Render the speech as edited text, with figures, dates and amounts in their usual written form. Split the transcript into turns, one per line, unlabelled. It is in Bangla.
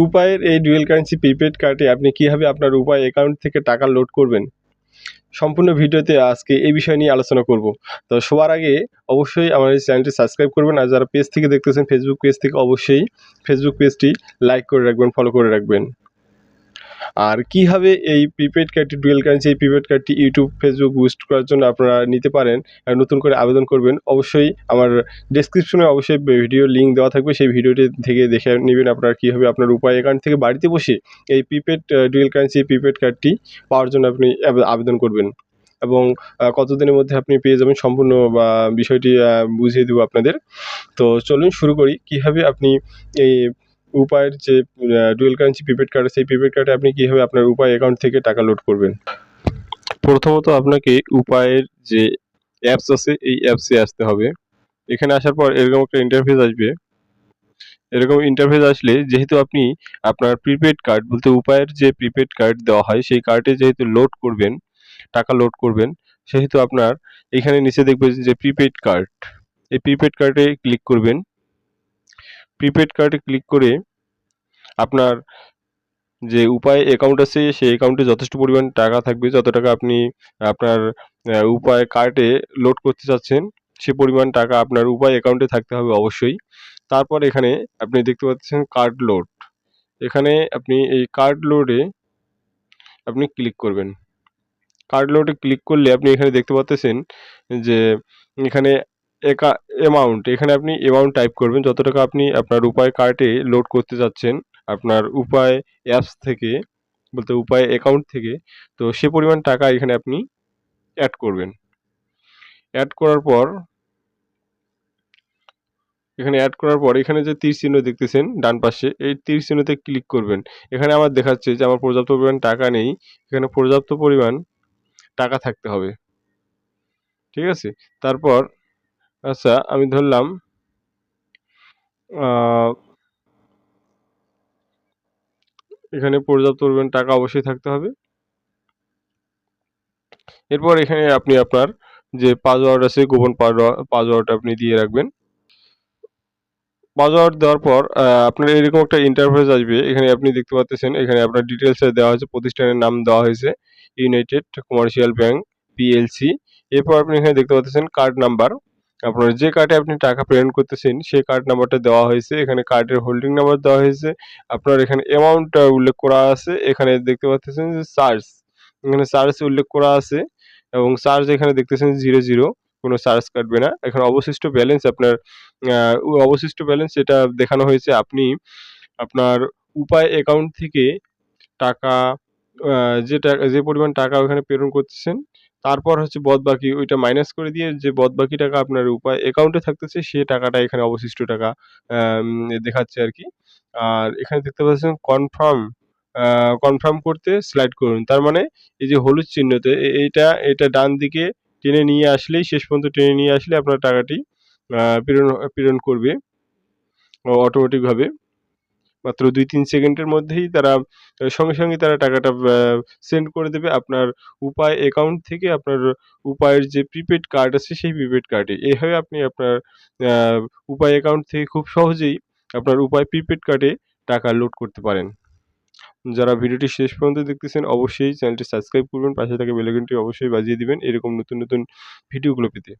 উপায়ের এই ডুয়েল কারেন্সি প্রিপেড কার্ডে আপনি কীভাবে আপনার উপায় অ্যাকাউন্ট থেকে টাকা লোড করবেন, সম্পূর্ণ ভিডিওতে আজকে এই বিষয় নিয়ে আলোচনা করব। তো সবার আগে অবশ্যই আমার এই চ্যানেলটি সাবস্ক্রাইব করবেন, আর যারা পেজ থেকে দেখতেছেন ফেসবুক পেজ থেকে অবশ্যই ফেসবুক পেজটি লাইক করে রাখবেন, ফলো করে রাখবেন। আর কীভাবে এই প্রিপেড কার্ডটি ডুয়েল কারেন্সি এই প্রিপেড কার্ডটি ইউটিউব ফেসবুক বুস্ট করার জন্য আপনারা নিতে পারেন, আর নতুন করে আবেদন করবেন, অবশ্যই আমার ডেসক্রিপশনে অবশ্যই ভিডিও লিঙ্ক দেওয়া থাকবে, সেই ভিডিওটি থেকে দেখে নেবেন আপনারা কীভাবে আপনার উপায় অ্যাকাউন্ট থেকে বাড়িতে বসে এই প্রিপেড ডুয়েল কারেন্সি প্রিপেড কার্ডটি পাওয়ার জন্য আপনি আবেদন করবেন, এবং কতদিনের মধ্যে আপনি পেয়ে যাবেন সম্পূর্ণ বিষয়টি বুঝিয়ে দেবো আপনাদের। তো চলুন শুরু করি, কীভাবে আপনি এই উপায়ের যে ডুয়েল কারেন্সি প্রিপেড কার্ড, সেই প্রিপেড কার্ডে আপনি কীভাবে আপনার উপায় অ্যাকাউন্ট থেকে টাকা লোড করবেন। প্রথমত আপনাকে উপায়ের যে অ্যাপস আছে এই অ্যাপসে আসতে হবে। এখানে আসার পর এরকম একটা ইন্টারফেস আসবে। এরকম ইন্টারফেস আসলে যেহেতু আপনি আপনার প্রিপেড কার্ড বলতে উপায়ের যে প্রিপেড কার্ড দেওয়া হয় সেই কার্ডে যেহেতু লোড করবেন, টাকা লোড করবেন, সেহেতু আপনার এখানে নিচে দেখবেন যে প্রিপেড কার্ড, এই প্রিপেড কার্ডে ক্লিক করবেন। প্রিপেড কার্ডে ক্লিক করে আপনার যে উপায় অ্যাকাউন্ট আছে সেই অ্যাকাউন্টে যথেষ্ট পরিমাণ টাকা থাকবে, যত টাকা আপনি আপনার উপায় কার্ডে লোড করতে চাচ্ছেন সে পরিমাণ টাকা আপনার উপায় অ্যাকাউন্টে থাকতে হবে অবশ্যই। তারপর এখানে আপনি দেখতে পাচ্ছেন কার্ড লোড, এখানে আপনি এই কার্ড লোডে আপনি ক্লিক করবেন। কার্ড লোডে ক্লিক করলে আপনি এখানে দেখতে পাচ্ছেন যে এখানে অ্যামাউন্ট, এখানে আপনি অ্যামাউন্ট টাইপ করবেন, যত টাকা আপনি আপনার উপায় কার্ডে লোড করতে যাচ্ছেন আপনার উপায় অ্যাপস থেকে বলতে উপায় অ্যাকাউন্ট থেকে, তো সে পরিমাণ টাকা এখানে আপনি অ্যাড করবেন। অ্যাড করার পর এখানে যে তীর চিহ্ন দেখতেছেন ডান পাশে, এই তীর চিহ্নতে ক্লিক করবেন। এখানে আমার দেখাচ্ছে যে আমার পর্যাপ্ত পরিমাণ টাকা নেই, এখানে পর্যাপ্ত পরিমাণ টাকা থাকতে হবে, ঠিক আছে। তারপর আচ্ছা আমি ধরলাম এখানে পর্যাপ্ত পরিমাণ টাকা অবশ্যই থাকতে হবে। এরপর এখানে আপনি আপনার যে পাসওয়ার্ড আছে গোপন পাসওয়ার্ড আপনি দিয়ে রাখবেন। পাসওয়ার্ড দেওয়ার পর আপনার এরকম একটা ইন্টারফেস আসবে। এখানে আপনি দেখতে পাচ্ছেন এখানে আপনার ডিটেলসে দেওয়া হয়েছে, প্রতিষ্ঠানের নাম দেওয়া হয়েছে ইউনাইটেড কমার্শিয়াল ব্যাংক পিএলসি। এরপর আপনি এখানে দেখতে পাচ্ছেন কার্ড নাম্বার, আপনার যে কার্ডে আপনি টাকা প্রেরণ করতেছেন সেই কার্ড নাম্বারটা দেওয়া হয়েছে, এখানে কার্ডের হোল্ডিং নাম্বার দেওয়া হয়েছে, আপনার এখানে অ্যামাউন্টটা উল্লেখ করা আছে, এখানে দেখতে পাচ্ছেন যে চার্জ, এখানে চার্জ উল্লেখ করা আছে, এবং চার্জ এখানে দেখতেছেন 0 কোনো চার্জ কাটবে না। এখানে অবশিষ্ট ব্যালেন্স আপনার অবশিষ্ট ব্যালেন্স এটা দেখানো হয়েছে আপনি আপনার উপায় অ্যাকাউন্ট থেকে টাকা যে পরিমাণ টাকা ওখানে প্রেরণ করতেছেন, তারপর হচ্ছে বদবাকি ওইটা মাইনাস করে দিয়ে যে বদবাকি টাকা আপনার উপায় অ্যাকাউন্টে থাকতেছে সে টাকাটা এখানে অবশিষ্ট টাকা দেখাচ্ছে আরকি। আর এখানে দেখতে পাচ্ছেন কনফার্ম করতে স্লাইড করুন। তার মানে এই যে হলুদ চিহ্নতে এটা ডান দিকে টেনে নিয়ে আসলেই, শেষ পর্যন্ত টেনে নিয়ে আসলে আপনার টাকাটি প্রেরণ করবে অটোমেটিকভাবে। মাত্র ২-৩ সেকেন্ডের মধ্যেই তারা সঙ্গে তারা টাকাটা সেন্ড করে দেবে আপনার উপায় অ্যাকাউন্ট থেকে আপনার উপায়ের যে প্রিপেড কার্ড আছে সেই প্রিপেড কার্ডে। এভাবে আপনি আপনার আ উপায় অ্যাকাউন্ট থেকে খুব সহজেই আপনার উপায় প্রিপেড কার্ডে টাকা লোড করতে পারেন। যারা ভিডিওটি শেষ পর্যন্ত দেখতেছেন অবশ্যই চ্যানেলটি সাবস্ক্রাইব করবেন, পাশে থাকা বেল আইকনটি অবশ্যই বাজিয়ে দিবেন এরকম নতুন ভিডিওগুলো পেতে।